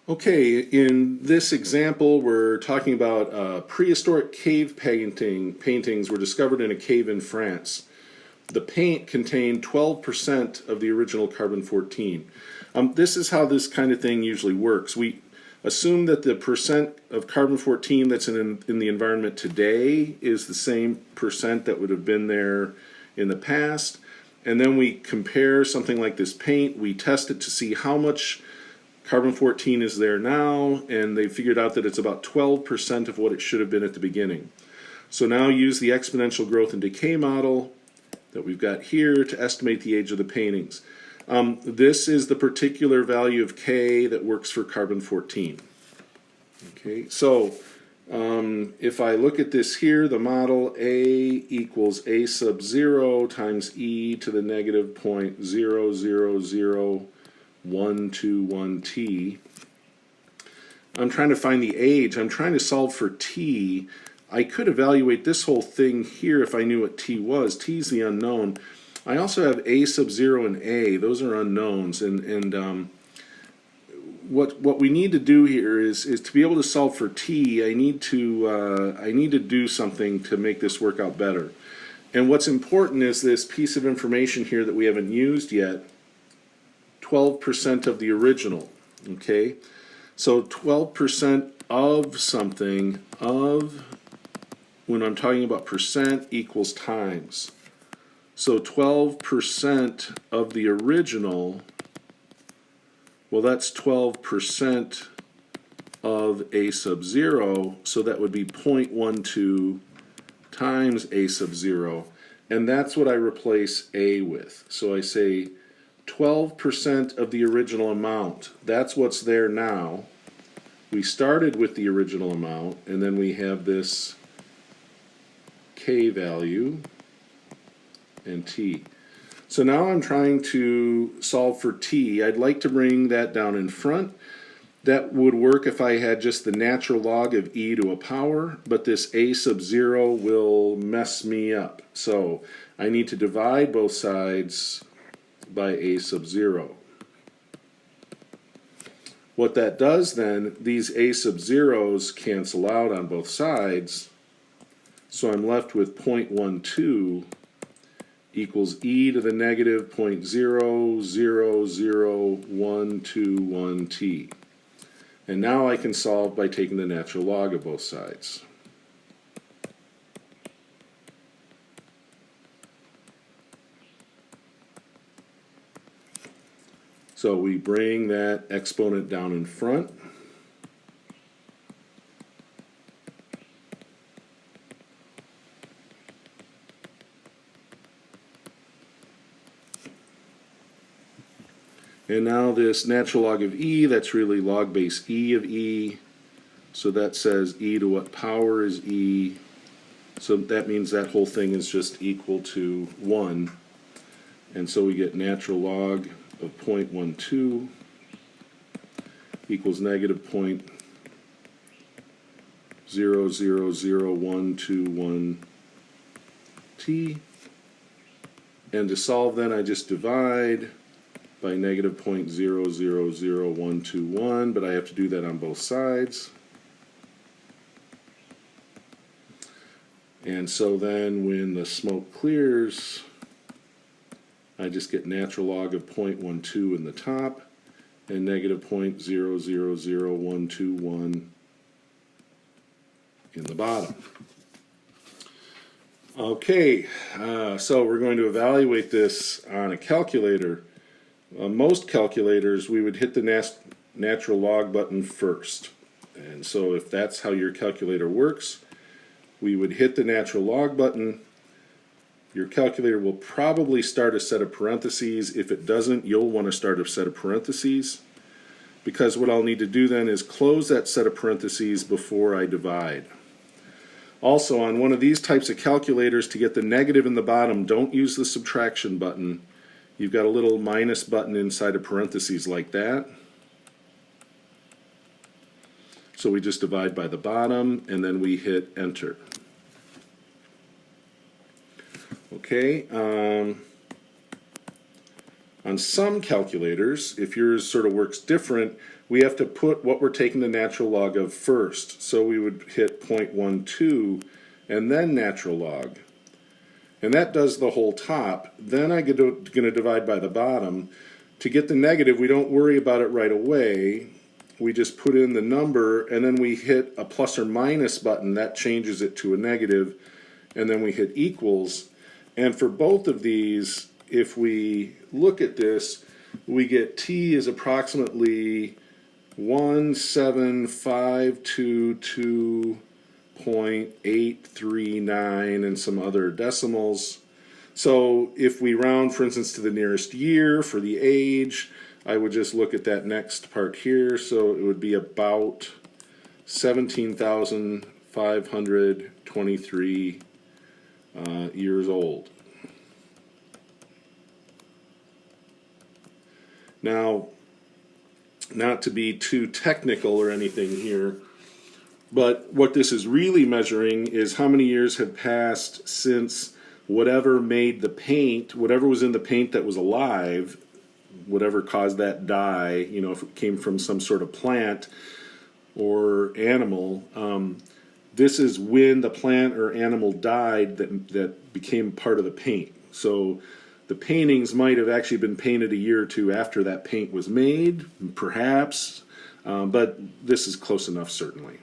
Okay, in this example, we're talking about prehistoric cave paintings were discovered in a cave in France. The paint contained 12% of the original carbon-14. This is how this kind of thing usually works. We assume that the percent of carbon-14 that's in the environment today is the same percent that would have been there in the past. And then we compare something like this paint. We test it to see how much carbon-14 is there now, and they figured out that it's about 12% of what it should have been at the beginning. So now use the exponential growth and decay model that we've got here to estimate the age of the paintings. This is the particular value of K that works for carbon-14. Okay, so if I look at this here, the model A equals A sub 0 times e to the negative 0.000121t. I'm trying to find the age. I'm trying to solve for t. I could evaluate this whole thing here if I knew what t was. T is the unknown. I also have a sub 0 and a. Those are unknowns. And what we need to do here is to be able to solve for t. I need to do something to make this work out better. And what's important is this piece of information here that we haven't used yet. 12% of the original. Okay, so 12% of something when I'm talking about percent equals times. So 12% of the original, well, that's 12% of a sub 0, so that would be 0.12 times a sub 0, and that's what I replace a with. So I say 12% of the original amount. That's what's there now. We started with the original amount, and then we have this K value and T. So now I'm trying to solve for T. I'd like to bring that down in front. That would work if I had just the natural log of e to a power, but this a sub 0 will mess me up. So I need to divide both sides by a sub 0. What that does then, these a sub 0s cancel out on both sides, so I'm left with 0.12 equals e to the negative 0.000121t. And now I can solve by taking the natural log of both sides. So we bring that exponent down in front. And now this natural log of e, that's really log base e of e. So that says e to what power is e. So that means that whole thing is just equal to 1. And so we get natural log of 0.12 equals negative 0.000121t. And to solve then I just divide by negative 0.000121, but I have to do that on both sides. And so then when the smoke clears, I just get natural log of 0.12 in the top and negative 0.000121 in the bottom. Okay, so we're going to evaluate this on a calculator. Most calculators, we would hit the natural log button first. And so if that's how your calculator works, we would hit the natural log button. Your calculator will probably start a set of parentheses. If it doesn't, you'll want to start a set of parentheses, because what I'll need to do then is close that set of parentheses before I divide. Also, on one of these types of calculators, to get the negative in the bottom, don't use the subtraction button. You've got a little minus button inside of parentheses like that. So we just divide by the bottom, and then we hit enter. Okay, On some calculators, if yours sort of works different, we have to put what we're taking the natural log of first. So we would hit 0.12 and then natural log. And that does the whole top. Then I'm going to divide by the bottom. To get the negative, we don't worry about it right away. We just put in the number, and then we hit a plus or minus button. That changes it to a negative, and then we hit equals. And for both of these, if we look at this, we get t is approximately 17522.839 and some other decimals. So if we round, for instance, to the nearest year for the age, I would just look at that next part here. So it would be about 17,523 years old. Now, not to be too technical or anything here, but what this is really measuring is how many years have passed since whatever made the paint, whatever was in the paint that was alive, whatever caused that dye, you know, if it came from some sort of plant or animal, this is when the plant or animal died that became part of the paint. So the paintings might have actually been painted a year or two after that paint was made, perhaps, but this is close enough, certainly.